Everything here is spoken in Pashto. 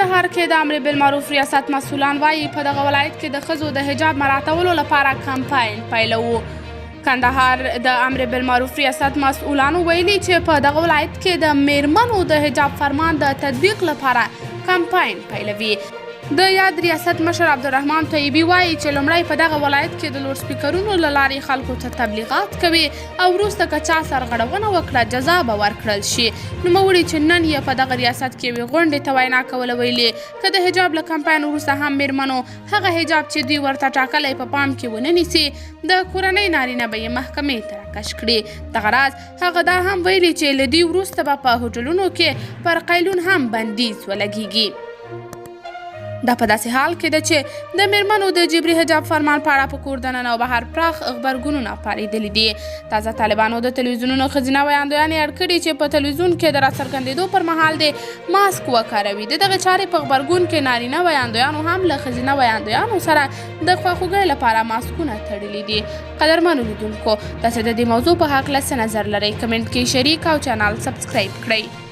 کندهار کې د امر بالمعروف ریاست مسؤلان وایي په دغه ولایت کې د ښځو د حجاب مراعاتولو لپاره کمپاین پیلوو. کندهار د امر بالمعروف ریاست مسؤلانو ویلي چې په دغه ولایت کې د میرمنو د حجاب فرمان د تطبیق لپاره کمپاین پیلوي. د یاد ریاست مشر عبدالرحمن طیبي وایي چې لومړی په دغه ولایت کې د لوډ سپیکرونو له لارې خلکو ته تبلیغات کوي او وروسته که چا سرغړونه وکړه جزا به ورکړل شي. نوموړي چې نن یې په دغه ریاست کې یوې غونډې ته وینا کوله ویلي که د حجاب له کمپاین وروسته هم میرمنو هغه حجاب چې دوی ورته ټاکلی په پام کې ونه نیسي د کورنۍ نارینه به یې محکمې ته راکش کړي. دغه راز هغه دا هم ویلي چې له دوی وروسته به په هوټلونو کې پر قیلون هم بندیز ولګیږي. دا په داسې حال کې ده چې د میرمنو د جبري حجاب فرمان په اړه په کور دننه او بهر پراخ غبرګونونه پارېدلي دي. تازه طالبانو د تلویزیونونو ښځینه ویاندویانې اډ کړي چې په تلویزیون کې د راڅرګندېدو پر مهال د ماسک وکاروي. د دغه چارې په غبرګون کې نارینه ویاندویانو هم له ښځینه ویاندویانو سره د خواخوږۍ لپاره ماسکونه تړلي دي. قدرمنو لیدونکو، تاسې د دې موضوع په هکله څه نظر لرئ؟ کمنټ کې شریک او چینل سبسکرایب کړئ.